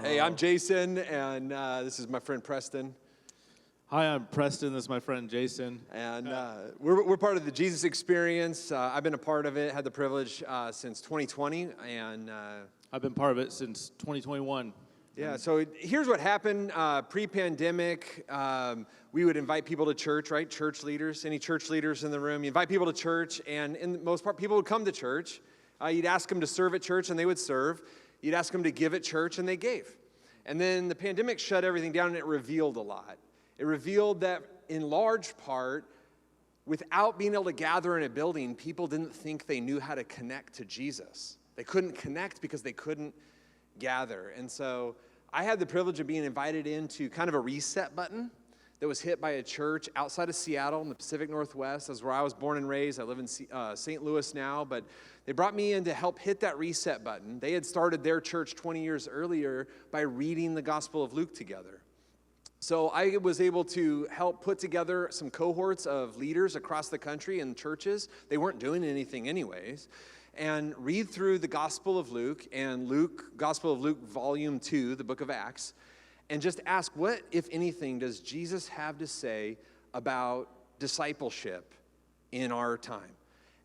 Hey, I'm Jason, and this is my friend Preston. Hi, I'm Preston. This is my friend Jason. And we're part of the Jesus Experience. I've been a part of it, had the privilege since 2020, and I've been part of it since 2021. yeah, so here's what happened. Pre-pandemic, we would invite people to church, right? Church leaders, any church leaders in the room, you invite people to church, and in the most part, people would come to church. You'd ask them to serve at church, and they would serve. You'd ask them to give at church, and they gave. And then the pandemic shut everything down, and it revealed a lot. It revealed that, in large part, without being able to gather in a building, people didn't think they knew how to connect to Jesus. They couldn't connect because they couldn't gather. And so I had the privilege of being invited into kind of a reset button that was hit by a church outside of Seattle in the Pacific Northwest. That's where I was born and raised. I live in St. Louis now, but they brought me in to help hit that reset button. They had started their church 20 years earlier by reading the Gospel of Luke together. So I was able to help put together some cohorts of leaders across the country and churches. They weren't doing anything anyways. And read through the Gospel of Luke and Gospel of Luke, Volume 2, the book of Acts, and just ask, what, if anything, does Jesus have to say about discipleship in our time?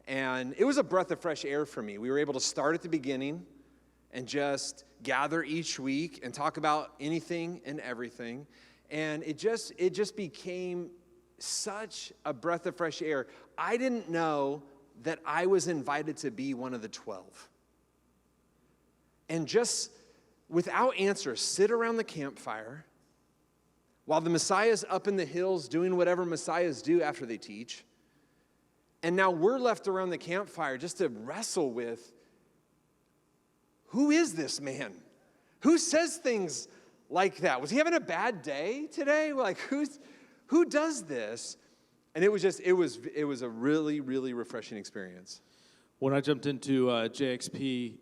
And it was a breath of fresh air for me. We were able to start at the beginning and just gather each week and talk about anything and everything. And it just became such a breath of fresh air. I didn't know that I was invited to be one of the 12. And just without answer, sit around the campfire while the Messiah's up in the hills doing whatever Messiahs do after they teach. And now we're left around the campfire just to wrestle with, who is this man? Who says things like that? Was he having a bad day today? Like, who does this? And it was a really, really refreshing experience. When I jumped into JXP,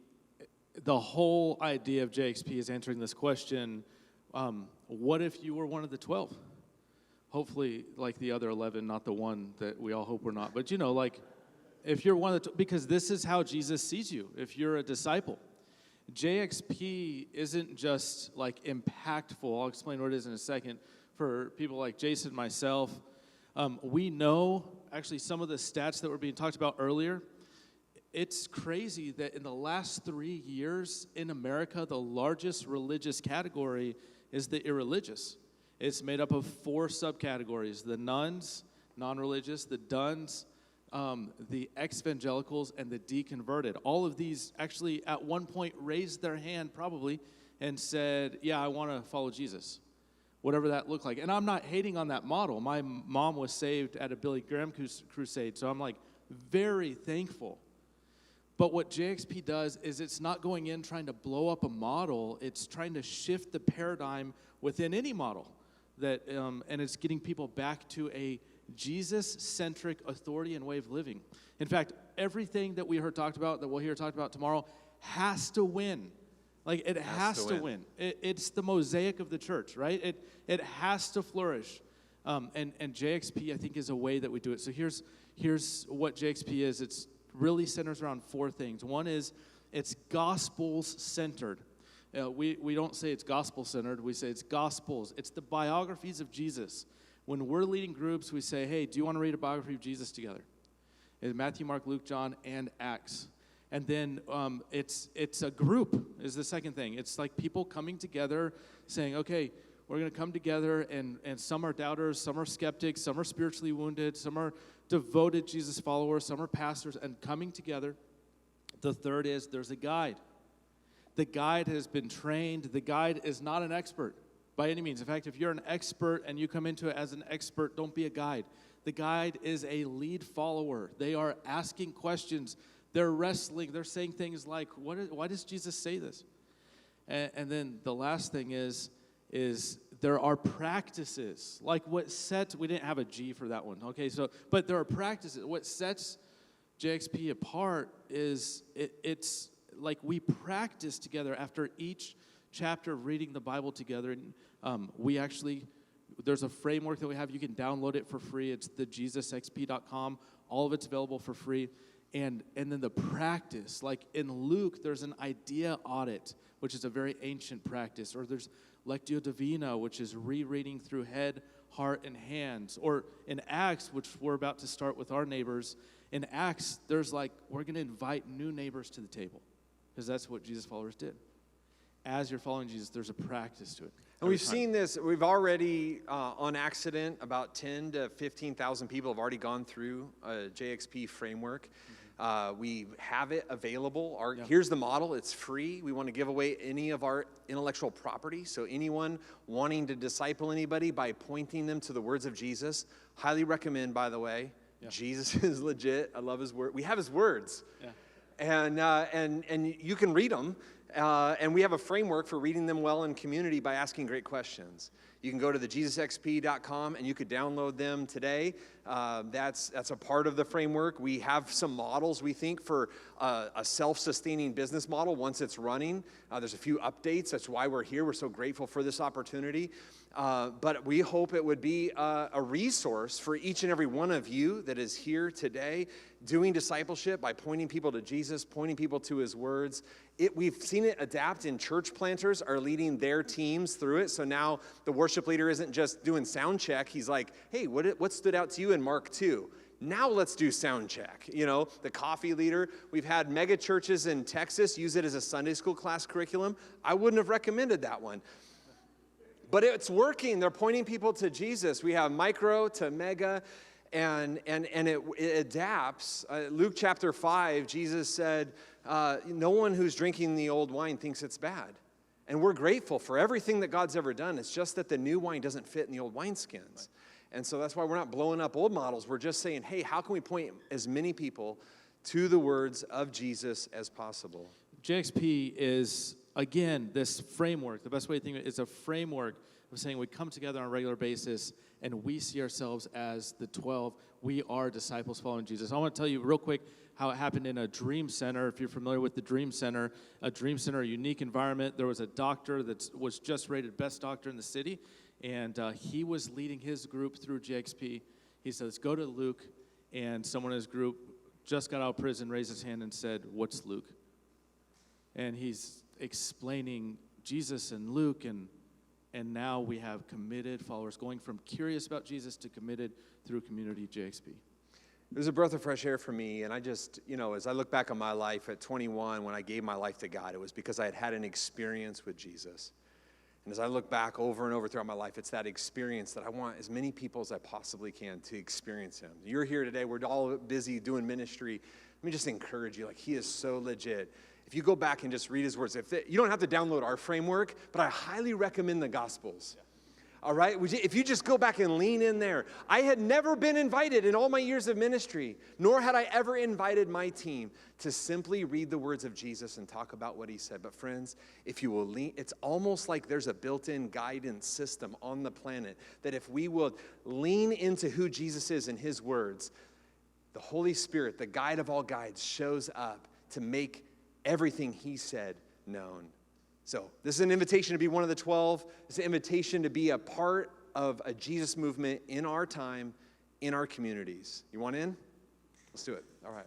the whole idea of JXP is answering this question, what if you were one of the 12? Hopefully, like the other 11, not the one that we all hope we're not. But, like, if you're one of the, because this is how Jesus sees you, if you're a disciple. JXP isn't just, like, impactful. I'll explain what it is in a second. For people like Jason, myself, we know, actually, some of the stats that were being talked about earlier. It's crazy that in the last 3 years in America, the largest religious category is the irreligious. It's made up of 4 subcategories: the nuns, non-religious, the duns, the ex-evangelicals, and the deconverted. All of these actually at one point raised their hand probably and said, yeah, I want to follow Jesus, whatever that looked like. And I'm not hating on that model. My mom was saved at a Billy Graham crusade, so I'm like very thankful. But what JXP does is it's not going in trying to blow up a model. It's trying to shift the paradigm within any model, that and it's getting people back to a Jesus-centric authority and way of living. In fact, everything that we heard talked about, that we'll hear talked about tomorrow, has to win. Like, it has to win. It's the mosaic of the church, right? It has to flourish. And JXP, I think, is a way that we do it. So here's what JXP is. It's really centers around 4 things. One is it's gospels-centered. We don't say it's gospel-centered. We say it's gospels. It's the biographies of Jesus. When we're leading groups, we say, hey, do you want to read a biography of Jesus together? It's Matthew, Mark, Luke, John, and Acts. And then it's a group is the second thing. It's like people coming together saying, okay, we're going to come together, and some are doubters, some are skeptics, some are spiritually wounded, some are devoted Jesus followers, some are pastors, and coming together. The third is there's a guide. The guide has been trained. The guide is not an expert by any means. In fact, if you're an expert and you come into it as an expert, don't be a guide. The guide is a lead follower. They are asking questions. They're wrestling. They're saying things like, why does Jesus say this? And then the last thing is there are practices. Like what sets, we didn't have a G for that one, okay? But there are practices. What sets JXP apart is it's like we practice together after each chapter of reading the Bible together. And there's a framework that we have. You can download it for free. It's thejesusxp.com. All of it's available for free. And then the practice, like in Luke, there's an idea audit, which is a very ancient practice, or there's Lectio Divina, which is rereading through head, heart, and hands. Or in Acts, which we're about to start with our neighbors, in Acts, there's like, we're going to invite new neighbors to the table, because that's what Jesus followers did. As you're following Jesus, there's a practice to it. And we've seen this, we've already, on accident, about 10 to 15,000 people have already gone through a JXP framework. We have it available. Here's the model. It's free. We want to give away any of our intellectual property. So anyone wanting to disciple anybody by pointing them to the words of Jesus, highly recommend, by the way. Yeah. Jesus is legit. I love his word. We have his words. Yeah. And you can read them. And we have a framework for reading them well in community by asking great questions. You can go to thejesusxp.com and you could download them today. That's a part of the framework. We have some models, we think, for a self-sustaining business model once it's running. There's a few updates. That's why we're here. We're so grateful for this opportunity. But we hope it would be a resource for each and every one of you that is here today doing discipleship by pointing people to Jesus, pointing people to his words. We've seen it adapt in church planters are leading their teams through it. So now the worship leader isn't just doing sound check. He's like, hey, what stood out to you in Mark 2? Now let's do sound check. You know, the coffee leader. We've had mega churches in Texas use it as a Sunday school class curriculum. I wouldn't have recommended that one. But it's working. They're pointing people to Jesus. We have micro to mega, and it adapts. Luke chapter 5, Jesus said, no one who's drinking the old wine thinks it's bad. And we're grateful for everything that God's ever done. It's just that the new wine doesn't fit in the old wineskins. Right. And so that's why we're not blowing up old models. We're just saying, hey, how can we point as many people to the words of Jesus as possible? JXP is, again, this framework. The best way to think of it is a framework of saying we come together on a regular basis and we see ourselves as the 12. We are disciples following Jesus. I want to tell you real quick how it happened in a dream center. If you're familiar with the dream center, a unique environment. There was a doctor that was just rated best doctor in the city, and he was leading his group through JXP. He says, go to Luke, and someone in his group just got out of prison, raised his hand and said, what's Luke? And he's explaining Jesus and Luke, and now we have committed followers going from curious about Jesus to committed through community JXP. It was a breath of fresh air for me, and I just, as I look back on my life at 21, when I gave my life to God, it was because I had had an experience with Jesus. And as I look back over and over throughout my life, it's that experience that I want as many people as I possibly can to experience him. You're here today. We're all busy doing ministry. Let me just encourage you, he is so legit. If you go back and just read his words, you don't have to download our framework, but I highly recommend the Gospels. Yeah. All right? If you just go back and lean in there. I had never been invited in all my years of ministry, nor had I ever invited my team to simply read the words of Jesus and talk about what he said. But friends, if you will lean, it's almost like there's a built-in guidance system on the planet that if we will lean into who Jesus is and his words, the Holy Spirit, the guide of all guides, shows up to make everything he said known. So this is an invitation to be one of the 12. It's an invitation to be a part of a Jesus movement in our time, in our communities. You want in? Let's do it. All right.